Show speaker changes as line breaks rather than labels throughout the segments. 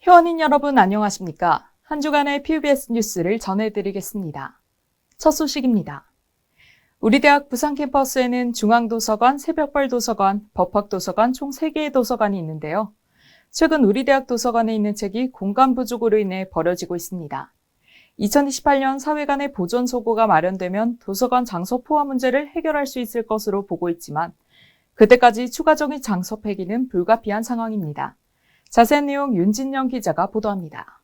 회원인 여러분 안녕하십니까? 한 주간의 PBS 뉴스를 전해드리겠습니다. 첫 소식입니다. 우리 대학 부산 캠퍼스에는 중앙도서관, 새벽벌도서관, 법학도서관 총 3개의 도서관이 있는데요. 최근 우리 대학 도서관에 있는 책이 공간 부족으로 인해 버려지고 있습니다. 2028년 사회간의 보존 소고가 마련되면 도서관 장소 포화 문제를 해결할 수 있을 것으로 보고 있지만 그때까지 추가적인 장소 폐기는 불가피한 상황입니다. 자세한 내용 윤진영 기자가 보도합니다.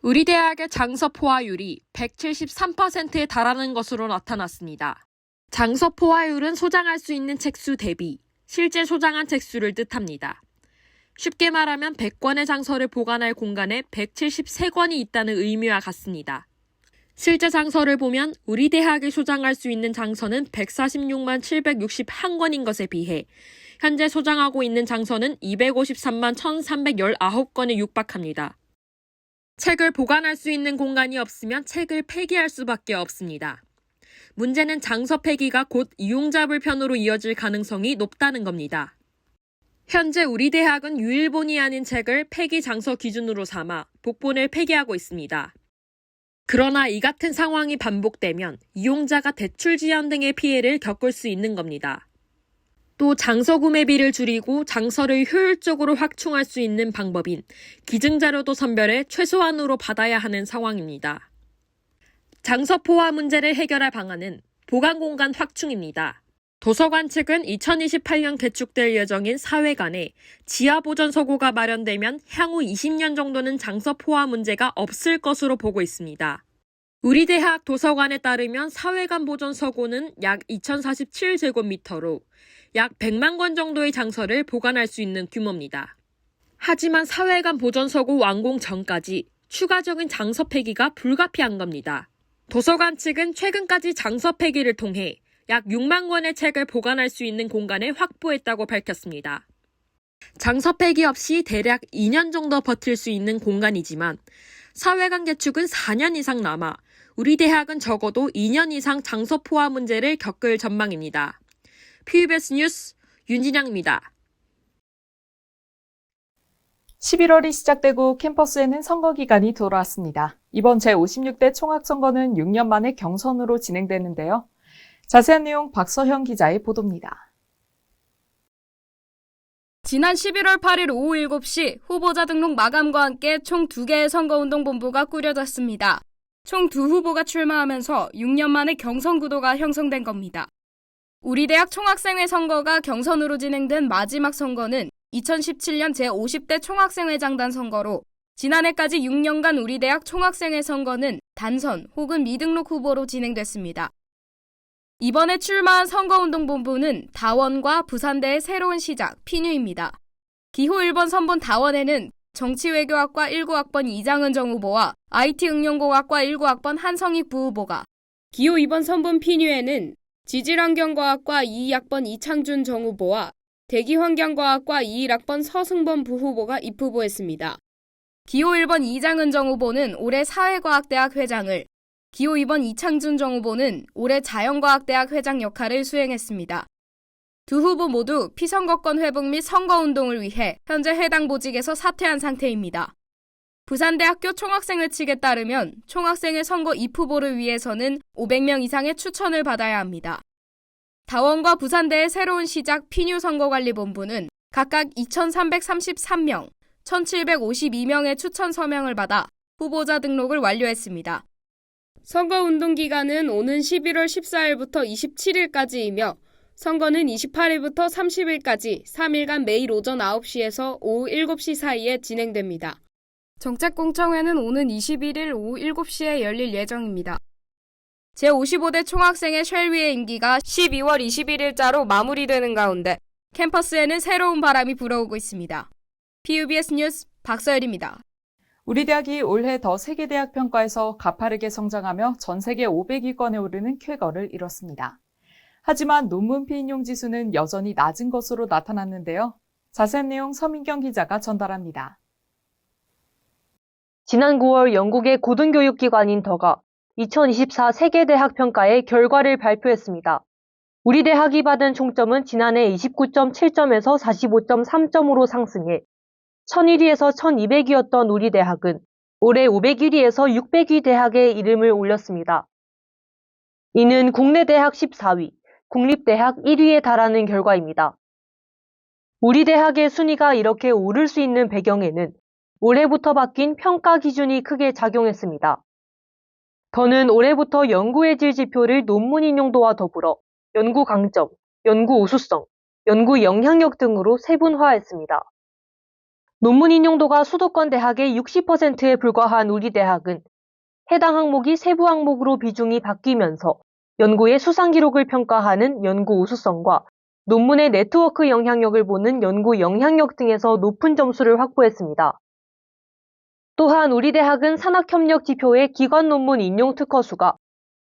우리 대학의 장서 포화율이 173%에 달하는 것으로 나타났습니다. 장서 포화율은 소장할 수 있는 책수 대비 실제 소장한 책수를 뜻합니다. 쉽게 말하면 100권의 장서를 보관할 공간에 173권이 있다는 의미와 같습니다. 실제 장서를 보면 우리 대학이 소장할 수 있는 장서는 146만 761권인 것에 비해 현재 소장하고 있는 장서는 253만 1319권에 육박합니다. 책을 보관할 수 있는 공간이 없으면 책을 폐기할 수밖에 없습니다. 문제는 장서 폐기가 곧 이용자 불편으로 이어질 가능성이 높다는 겁니다. 현재 우리 대학은 유일본이 아닌 책을 폐기 장서 기준으로 삼아 복본을 폐기하고 있습니다. 그러나 이 같은 상황이 반복되면 이용자가 대출 지연 등의 피해를 겪을 수 있는 겁니다. 또 장서 구매비를 줄이고 장서를 효율적으로 확충할 수 있는 방법인 기증자료도 선별해 최소한으로 받아야 하는 상황입니다. 장서 포화 문제를 해결할 방안은 보관 공간 확충입니다. 도서관 측은 2028년 개축될 예정인 사회간에 지하 보존 서고가 마련되면 향후 20년 정도는 장서 포화 문제가 없을 것으로 보고 있습니다. 우리 대학 도서관에 따르면 사회간 보존 서고는 약 2047제곱미터로 약 100만 권 정도의 장서를 보관할 수 있는 규모입니다. 하지만 사회간 보존 서고 완공 전까지 추가적인 장서 폐기가 불가피한 겁니다. 도서관 측은 최근까지 장서 폐기를 통해 약 6만 권의 책을 보관할 수 있는 공간을 확보했다고 밝혔습니다. 장서 폐기 없이 대략 2년 정도 버틸 수 있는 공간이지만 사회간 개축은 4년 이상 남아 우리 대학은 적어도 2년 이상 장서 포화 문제를 겪을 전망입니다. PBS 뉴스 윤진영입니다.
11월이 시작되고 캠퍼스에는 선거 기간이 돌아왔습니다. 이번 제56대 총학선거는 6년 만에 경선으로 진행되는데요. 자세한 내용 박서형 기자의 보도입니다.
지난 11월 8일 오후 7시 후보자 등록 마감과 함께 총 2개의 선거운동본부가 꾸려졌습니다. 총 2후보가 출마하면서 6년 만에 경선 구도가 형성된 겁니다. 우리 대학 총학생회 선거가 경선으로 진행된 마지막 선거는 2017년 제50대 총학생회장단 선거로 지난해까지 6년간 우리 대학 총학생회 선거는 단선 혹은 미등록 후보로 진행됐습니다. 이번에 출마한 선거운동본부는 다원과 부산대의 새로운 시작, 피뉴입니다. 기호 1번 선본 다원에는 정치외교학과 19학번 이장은 정 후보와 IT응용공학과 19학번 한성익 부후보가, 기호 2번 선본 피뉴에는 지질환경과학과 22학번 이창준 정 후보와 대기환경과학과 21학번 서승범 부후보가 입후보했습니다. 기호 1번 이장은 정 후보는 올해 사회과학대학 회장을, 기호 2번 이창준 정 후보는 올해 자연과학대학 회장 역할을 수행했습니다. 두 후보 모두 피선거권 회복 및 선거운동을 위해 현재 해당 보직에서 사퇴한 상태입니다. 부산대학교 총학생회 측에 따르면 총학생회 선거 입후보를 위해서는 500명 이상의 추천을 받아야 합니다. 다원과 부산대의 새로운 시작 피뉴 선거관리본부는 각각 2,333명, 1,752명의 추천 서명을 받아 후보자 등록을 완료했습니다. 선거운동 기간은 오는 11월 14일부터 27일까지이며 선거는 28일부터 30일까지 3일간 매일 오전 9시에서 오후 7시 사이에 진행됩니다. 정책공청회는 오는 21일 오후 7시에 열릴 예정입니다. 제55대 총학생회 쉘위의 임기가 12월 21일자로 마무리되는 가운데 캠퍼스에는 새로운 바람이 불어오고 있습니다. PBS 뉴스 박서열입니다.
우리 대학이 올해 더 세계대학 평가에서 가파르게 성장하며 전 세계 500위권에 오르는 쾌거를 이뤘습니다. 하지만 논문 피인용 지수는 여전히 낮은 것으로 나타났는데요. 자세한 내용 서민경 기자가 전달합니다.
지난 9월 영국의 고등교육기관인 더가 2024 세계대학 평가의 결과를 발표했습니다. 우리 대학이 받은 총점은 지난해 29.7점에서 45.3점으로 상승해 1001위에서 1200위였던 우리 대학은 올해 501위에서 600위 대학에 이름을 올렸습니다. 이는 국내 대학 14위, 국립대학 1위에 달하는 결과입니다. 우리 대학의 순위가 이렇게 오를 수 있는 배경에는 올해부터 바뀐 평가 기준이 크게 작용했습니다. 더는 올해부터 연구의 질 지표를 논문 인용도와 더불어 연구 강점, 연구 우수성, 연구 영향력 등으로 세분화했습니다. 논문 인용도가 수도권 대학의 60%에 불과한 우리 대학은 해당 항목이 세부 항목으로 비중이 바뀌면서 연구의 수상 기록을 평가하는 연구 우수성과 논문의 네트워크 영향력을 보는 연구 영향력 등에서 높은 점수를 확보했습니다. 또한 우리 대학은 산학협력 지표의 기관 논문 인용 특허 수가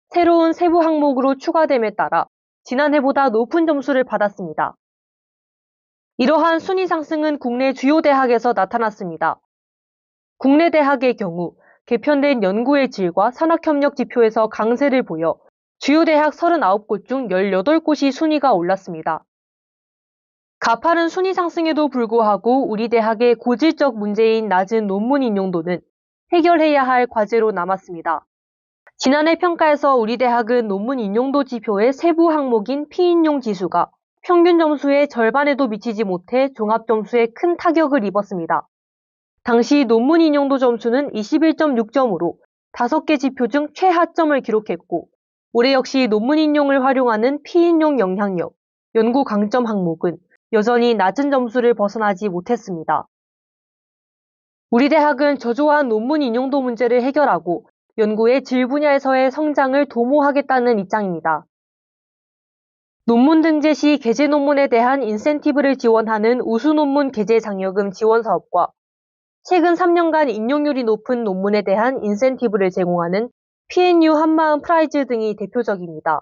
새로운 세부 항목으로 추가됨에 따라 지난해보다 높은 점수를 받았습니다. 이러한 순위 상승은 국내 주요 대학에서 나타났습니다. 국내 대학의 경우 개편된 연구의 질과 산학협력 지표에서 강세를 보여 주요 대학 39곳 중 18곳이 순위가 올랐습니다. 가파른 순위 상승에도 불구하고 우리 대학의 고질적 문제인 낮은 논문 인용도는 해결해야 할 과제로 남았습니다. 지난해 평가에서 우리 대학은 논문 인용도 지표의 세부 항목인 피인용 지수가 평균 점수의 절반에도 미치지 못해 종합 점수에 큰 타격을 입었습니다. 당시 논문 인용도 점수는 21.6점으로 5개 지표 중 최하점을 기록했고, 올해 역시 논문 인용을 활용하는 피인용 영향력, 연구 강점 항목은 여전히 낮은 점수를 벗어나지 못했습니다. 우리 대학은 저조한 논문 인용도 문제를 해결하고 연구의 질 분야에서의 성장을 도모하겠다는 입장입니다. 논문 등재 시 게재 논문에 대한 인센티브를 지원하는 우수 논문 게재 장려금 지원 사업과 최근 3년간 인용률이 높은 논문에 대한 인센티브를 제공하는 PNU 한마음 프라이즈 등이 대표적입니다.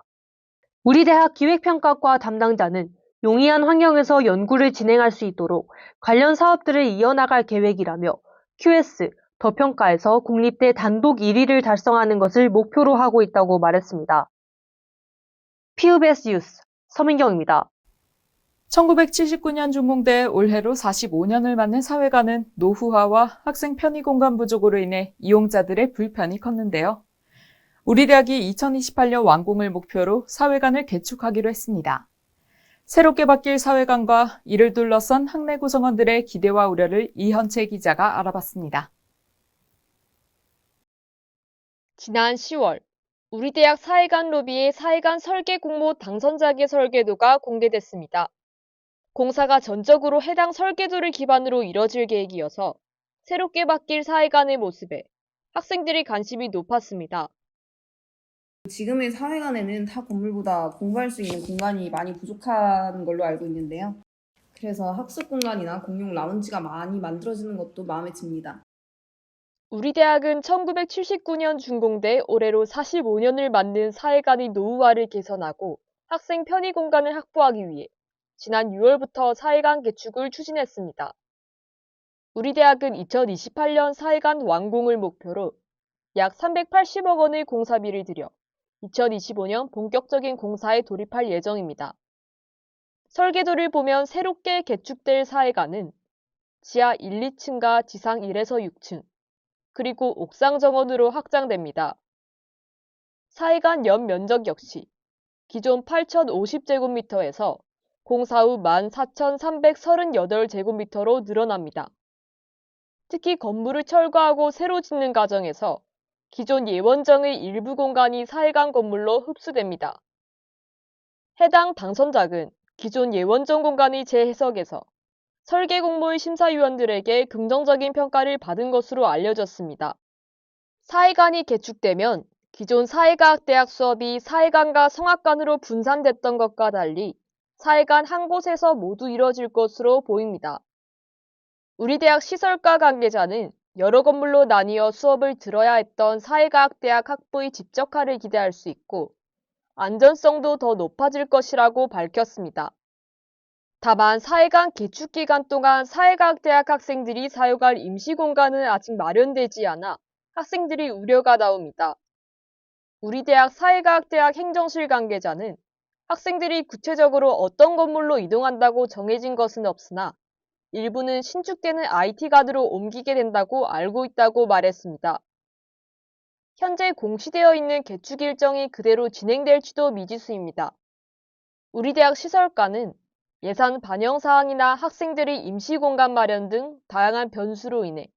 우리 대학 기획평가과 담당자는 용이한 환경에서 연구를 진행할 수 있도록 관련 사업들을 이어나갈 계획이라며 QS, 더 평가에서 국립대 단독 1위를 달성하는 것을 목표로 하고 있다고 말했습니다. PUBS 뉴스 서민경입니다.
1979년 준공돼 올해로 45년을 맞는 사회관은 노후화와 학생 편의 공간 부족으로 인해 이용자들의 불편이 컸는데요. 우리 대학이 2028년 완공을 목표로 사회관을 개축하기로 했습니다. 새롭게 바뀔 사회관과 이를 둘러싼 학내 구성원들의 기대와 우려를 이현채 기자가 알아봤습니다.
지난 10월 우리 대학 사회관 로비의 사회관 설계 공모 당선자의 설계도가 공개됐습니다. 공사가 전적으로 해당 설계도를 기반으로 이뤄질 계획이어서 새롭게 바뀔 사회관의 모습에 학생들의 관심이 높았습니다.
지금의 사회관에는 타 건물보다 공부할 수 있는 공간이 많이 부족한 걸로 알고 있는데요. 그래서 학습 공간이나 공용 라운지가 많이 만들어지는 것도 마음에 듭니다.
우리 대학은 1979년 준공돼 올해로 45년을 맞는 사회관의 노후화를 개선하고 학생 편의 공간을 확보하기 위해 지난 6월부터 사회관 개축을 추진했습니다. 우리 대학은 2028년 사회관 완공을 목표로 약 380억 원의 공사비를 들여 2025년 본격적인 공사에 돌입할 예정입니다. 설계도를 보면 새롭게 개축될 사회관은 지하 1, 2층과 지상 1에서 6층, 그리고 옥상 정원으로 확장됩니다. 사회관 연 면적 역시 기존 8,050제곱미터에서 공사 후 14,338제곱미터로 늘어납니다. 특히 건물을 철거하고 새로 짓는 과정에서 기존 예원정의 일부 공간이 사회관 건물로 흡수됩니다. 해당 당선작은 기존 예원정 공간의 재해석에서 설계 공모의 심사위원들에게 긍정적인 평가를 받은 것으로 알려졌습니다. 사회관이 개축되면 기존 사회과학대학 수업이 사회관과 성악관으로 분산됐던 것과 달리 사회관 한 곳에서 모두 이뤄질 것으로 보입니다. 우리 대학 시설과 관계자는 여러 건물로 나뉘어 수업을 들어야 했던 사회과학대학 학부의 집적화를 기대할 수 있고 안전성도 더 높아질 것이라고 밝혔습니다. 다만 사회관 개축 기간 동안 사회과학대학 학생들이 사용할 임시공간은 아직 마련되지 않아 학생들이 우려가 나옵니다. 우리 대학 사회과학대학 행정실 관계자는 학생들이 구체적으로 어떤 건물로 이동한다고 정해진 것은 없으나
일부는 신축되는 IT가드로 옮기게 된다고 알고 있다고 말했습니다. 현재 공시되어 있는 개축 일정이 그대로 진행될지도 미지수입니다. 우리 대학 시설과는 예산 반영 사항이나 학생들의 임시 공간 마련 등 다양한 변수로 인해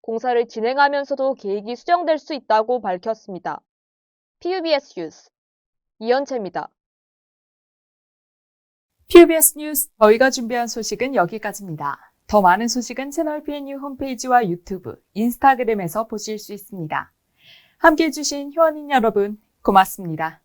공사를 진행하면서도 계획이 수정될 수 있다고 밝혔습니다. PUBS 뉴스 이현채입니다.
PUBS 뉴스 저희가 준비한 소식은 여기까지입니다. 더 많은 소식은 채널 PNU 홈페이지와 유튜브, 인스타그램에서 보실 수 있습니다. 함께해 주신 회원님 여러분 고맙습니다.